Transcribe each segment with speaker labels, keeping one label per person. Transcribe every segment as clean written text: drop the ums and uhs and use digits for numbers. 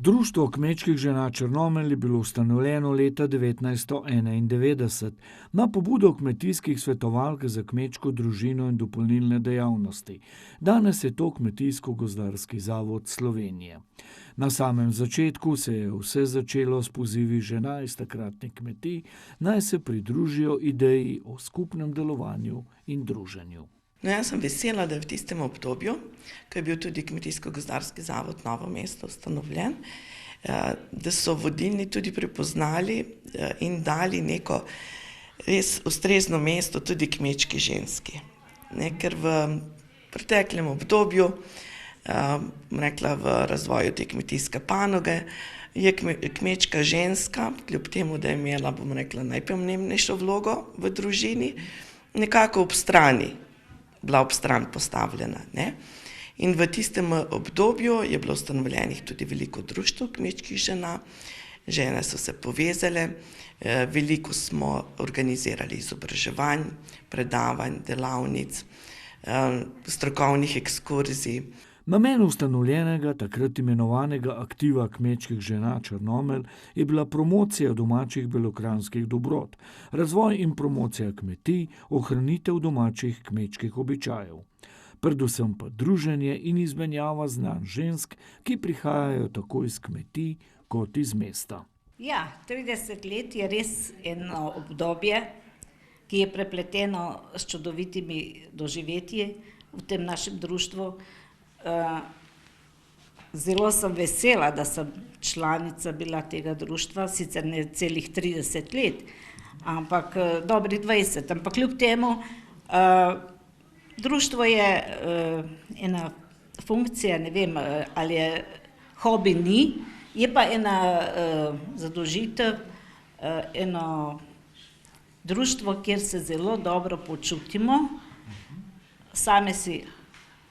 Speaker 1: Društvo kmečkih žena Črnomelj je bilo ustanovljeno leta 1991 na pobudo kmetijskih svetovalk za kmečko družino in dopolnilne dejavnosti. Danes je to Kmetijsko-gozdarski zavod Slovenije. Na samem začetku se je vse začelo s pozivi žena iz takratnih kmetij, naj se pridružijo ideji o skupnem delovanju in druženju.
Speaker 2: No, jaz sem vesela, da je v tistem obdobju, ko je bil tudi Kmetijsko-gozdarski zavod Novo mesto ustanovljen, da so vodilni tudi prepoznali in dali neko res ustrezno mesto tudi kmečki ženski. Ker v preteklem obdobju, rekla v razvoju te kmetijske panoge, je kmečka ženska, kljub temu, da je imela, najpomembnejšo vlogo v družini, nekako bila ob stran postavljena. In v tistem obdobju je bilo ustanovljenih tudi veliko društev kmečkih žena, žene so se povezale, veliko smo organizirali izobraževanj, predavanj, delavnic, strokovnih ekskurzij.
Speaker 1: Namen ustanovljenega, takrat imenovanega aktiva kmečkih žena Črnomelj je bila promocija domačih belokranjskih dobrot, razvoj in promocija kmetij, ohranitev domačih kmečkih običajev. Predvsem pa druženje in izmenjava znanj žensk, ki prihajajo tako iz kmetij kot iz mesta.
Speaker 3: Ja, 30 let je res eno obdobje, ki je prepleteno s čudovitimi doživetji v tem našem društvu. Zelo sem vesela, da sem članica bila tega društva, sicer ne celih 30 let, ampak dobrih 20. Ampak kljub temu, društvo je ena funkcija, ne vem, ali je hobi, ni, je pa ena zadolžitev, eno društvo, kjer se zelo dobro počutimo, same si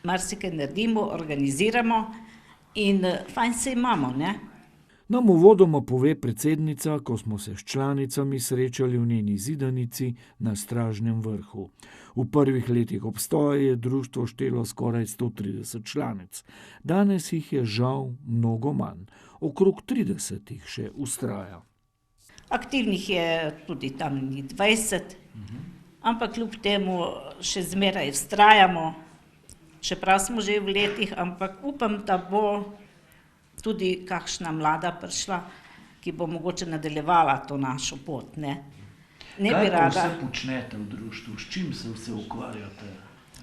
Speaker 3: marsikaj naredimo, organiziramo in fajn se imamo, ne?
Speaker 1: Nam uvodoma pove predsednica, ko smo se s članicami srečali v njeni zidanici na Stražnem vrhu. V prvih letih obstoja je društvo štelo skoraj 130 članic. Danes jih je žal mnogo manj. Okrog 30 jih še vztraja.
Speaker 3: Aktivnih je tudi tam 20, ampak kljub temu še zmeraj vztrajamo, čeprav smo že v letih, ampak upam, da bo tudi kakšna mlada prišla, ki bo mogoče nadaljevala to našo pot, ne.
Speaker 1: Kaj pa vse počnete v društvu? S čim se vse ukvarjate?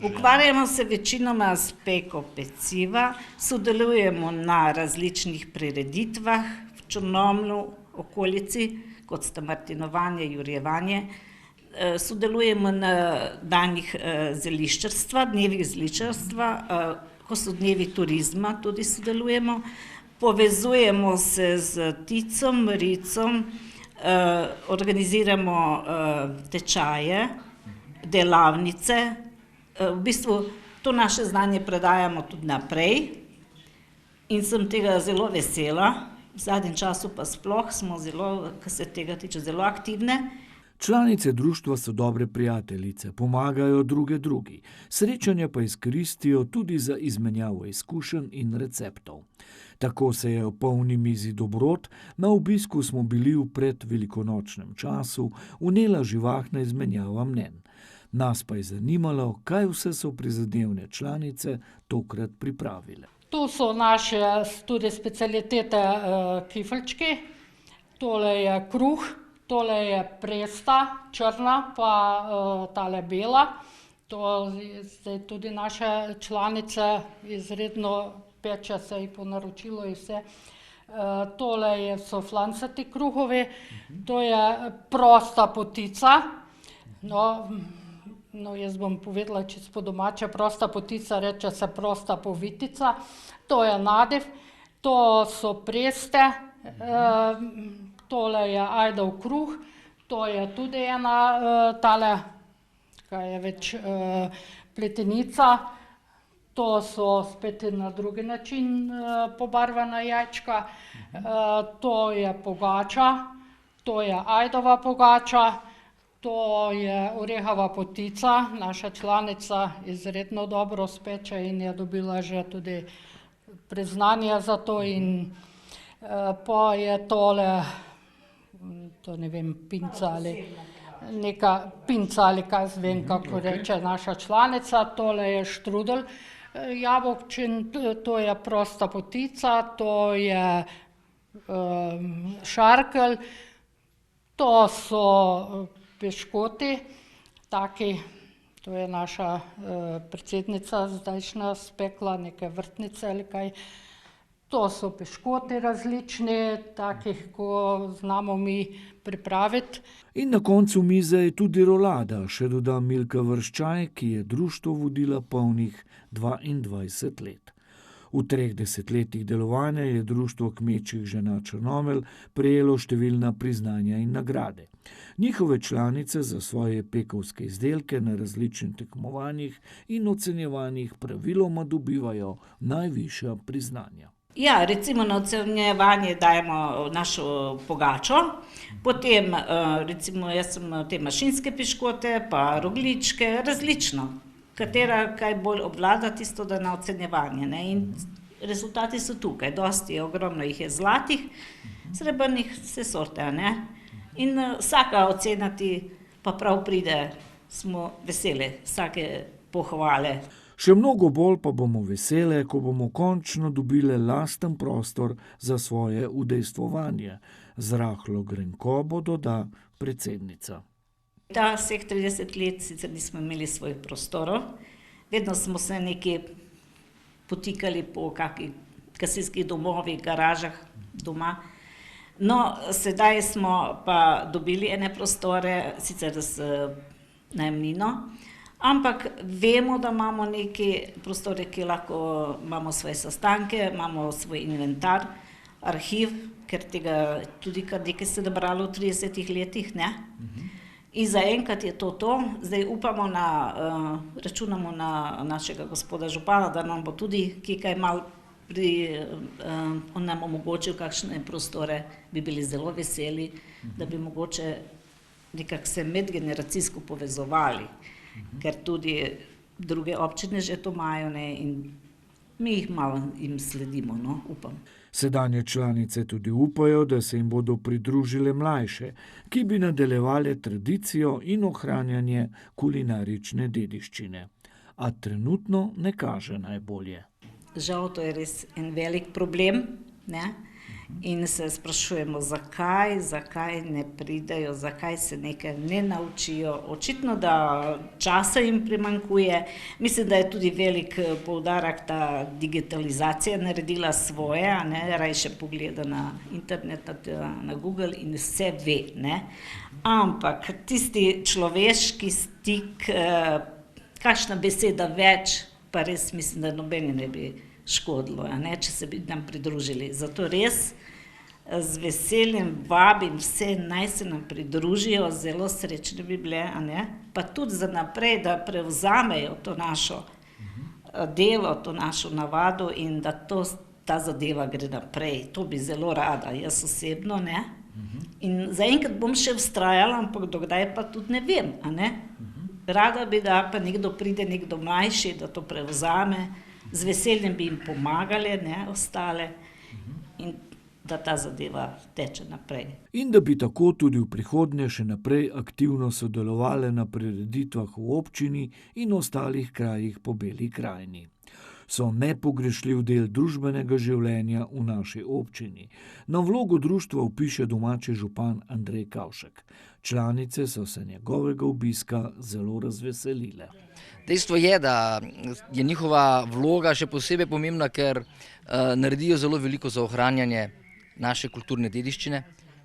Speaker 3: Ukvarjamo se večinoma s peko peciva, sodelujemo na različnih prireditvah v Črnomlju, okolici, kot sta martinovanje, jurjevanje. Sodelujemo na danih zeliščarstva, dnevih zeliščarstva, ko so dnevi turizma, tudi sodelujemo. Povezujemo se z Ticom, Ricom, organiziramo tečaje, delavnice. V bistvu to naše znanje predajamo tudi naprej in sem tega zelo vesela. V zadnjem času pa sploh smo zelo, kar se tega tiče, zelo aktivne.
Speaker 1: Članice društva so dobre prijateljice, pomagajo drugi. Srečanja pa izkoristijo tudi za izmenjavo izkušenj in receptov. Tako se je ob polni mizi dobrot, na obisku smo bili v predvelikonočnem času, vnela živahna izmenjava mnenj. Nas pa je zanimalo, kaj vse so prizadevne članice tokrat pripravile.
Speaker 4: Tu so naše tudi specialitete kifeljčki, tole je kruh, tole je presta, črna, pa tale bela. To zdaj tudi naše članice izredno peče, se jih po naročilu in vse. Tole so flancati kruhovi, to je prosta potica. No, jaz bom povedala čisto po domače, prosta potica, reče se prosta povitica. To je nadiv, to so preste, tole je ajdov kruh, to je tudi ena tale, kaj je več, pletenica. To so spet na drugi način pobarvana jajčka. To je pogača, to je ajdova pogača. To je orehova potica, naša članica izredno dobro speče in je dobila že tudi priznanje za to in Pa je tole, to ne vem, pinca ali neka pinca ali kaj vem, kako reče naša članica, tole je štrudel jabolčin, to je prosta potica, to je šarkelj, to so piškoti, taki, to je naša predsednica zdajšnja spekla, neke vrtnice ali kaj. To so piškoti različni, takih, ko znamo mi pripraviti.
Speaker 1: In na koncu mize je tudi rolada, še doda Milka Vrščaj, ki je društvo vodila polnih 22 let. V 3 desetletjih delovanja je društvo kmečkih žena Črnomelj prejelo številna priznanja in nagrade. Njihove članice za svoje pekovske izdelke na različnih tekmovanjih in ocenjevanjih praviloma dobivajo najvišja priznanja.
Speaker 3: Ja, recimo na ocenjevanje dajemo našo pogačo, potem recimo jaz sem te mašinske piškote, pa rogljičke, različno. Katera kaj bolj obvlada, tisto da na ocenjevanje, ne? In rezultati so tukaj, dosti je, ogromno jih je zlatih, srebrnih, vse sorte, ne? In vsaka ocena ti pa prav pride, smo veseli, vsake pohvale.
Speaker 1: Še mnogo bolj pa bomo vesele, ko bomo končno dobile lasten prostor za svoje udejstvovanje. Z rahlo grenkobo doda predsednica.
Speaker 3: Ta vseh 30 let sicer nismo imeli svojih prostorov, vedno smo se nekje potikali po kakih gasilskih domovih, garažah doma. No, sedaj smo pa dobili ene prostore, sicer z najemnino, ampak vemo, da imamo neke prostore, ki lahko imamo svoje sestanke, imamo svoj inventar, arhiv, ker tega tudi kar nekaj se nabralo v 30 letih, ne? In zaenkrat je to. Zdaj upamo računamo na našega gospoda župana, da nam bo tudi kaj malo on nam omogočil kakšne prostore, bi bili zelo veseli, da bi mogoče nekako se medgeneracijsko povezovali, ker tudi druge občine že to imajo, ne, in mi jih malo jim sledimo, no, upam.
Speaker 1: Sedanje članice tudi upajo, da se jim bodo pridružile mlajše, ki bi nadaljevale tradicijo in ohranjanje kulinarične dediščine. A trenutno ne kaže najbolje.
Speaker 3: Žal, to je res en velik problem, ne? In se sprašujemo, zakaj ne pridejo, zakaj se nekaj ne naučijo. Očitno, da časa jim primanjkuje. Mislim, da je tudi velik poudarek, da digitalizacija naredila svoje, ne? Rajše pogleda na internet, na Google in vse ve, ne? Ampak tisti človeški stik, kakšna beseda več, pa res mislim, da nobeni ne bi škodilo, ne, če se bi nam pridružili. Zato res z veseljem vabim vse, naj se nam pridružijo, zelo srečne bi bile, a ne, pa tudi za naprej, da prevzamejo to našo delo, to našo navado in da ta zadeva gre naprej. To bi zelo rada, jaz osebno, ne. In zaenkrat bom še vztrajala, ampak dokdaj pa tudi ne vem, a ne. Rada bi, da pa nekdo pride, nekdo mlajši, da to prevzame, z veseljem bi jim pomagali, ne, ostale, in da ta zadeva teče naprej.
Speaker 1: In da bi tako tudi v prihodnje še naprej aktivno sodelovali na prireditvah v občini in ostalih krajih po Beli krajini. So nepogrešljiv del družbenega življenja v naši občini. Na vlogo društva vpiše domači župan Andrej Kavšek. Članice so se njegovega obiska zelo razveselile.
Speaker 5: Dejstvo je, da je njihova vloga še posebej pomembna, ker naredijo zelo veliko za ohranjanje naše kulturne dediščine,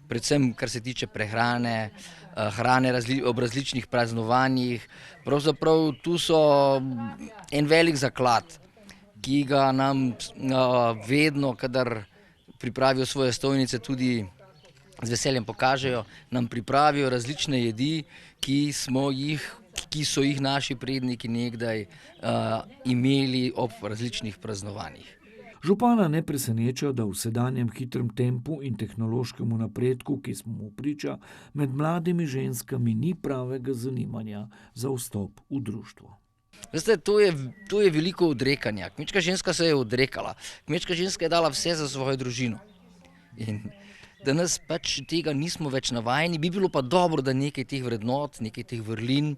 Speaker 5: predvsem kar se tiče prehrane, hrane ob različnih praznovanjih. Pravzaprav tu so en velik zaklad, ki ga nam vedno, kadar pripravijo svoje stojnice, tudi z veseljem pokažejo, nam pripravijo različne jedi, ki so jih naši predniki nekdaj imeli ob različnih praznovanjih.
Speaker 1: Župana ne preseneča, da v sedanjem hitrem tempu in tehnološkemu napredku, ki smo mu priča, med mladimi ženskami ni pravega zanimanja za vstop v društvo.
Speaker 5: Veste, to je veliko odrekanja. Kmečka ženska se je odrekala. Kmečka ženska je dala vse za svojo družino. In danes pač tega nismo več navajeni, bi bilo pa dobro, da nekaj teh vrednot, nekaj teh vrlin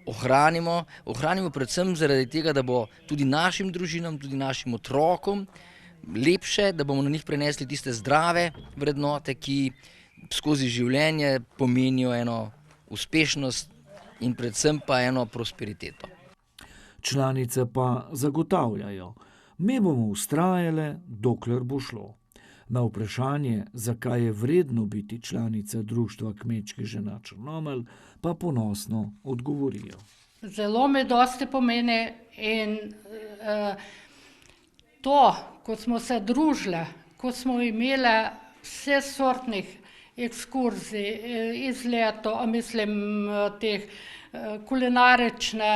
Speaker 5: ohranimo. Ohranimo predvsem zaradi tega, da bo tudi našim družinam, tudi našim otrokom lepše, da bomo na njih prenesli tiste zdrave vrednote, ki skozi življenje pomenijo eno uspešnost in predvsem pa eno prosperiteto.
Speaker 1: Članice pa zagotavljajo, mi bomo vztrajale, dokler bo šlo. Na vprašanje, zakaj je vredno biti članica Društva kmečkih žena Črnomelj, pa ponosno odgovorijo.
Speaker 4: Zelo mi dosti pomeni in to, ko smo se družile, ko smo imeli vse sortnih ekskurzij, izletov, mislim, teh kulinarične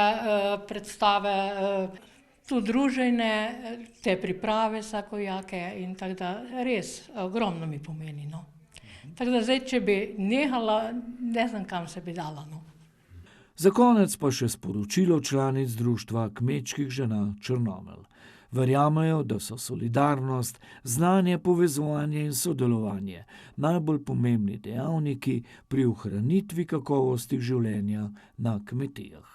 Speaker 4: predstave, tu druženje, te priprave vsakojake in tako da res ogromno mi pomeni, no. Tako da zdaj, če bi nehala, ne znam, kam se bi dala, no.
Speaker 1: Za konec pa še sporočilo članic Društva kmečkih žena Črnomelj. Verjamejo, da so solidarnost, znanje, povezovanje in sodelovanje najbolj pomembni dejavniki pri ohranitvi kakovosti življenja na kmetijah.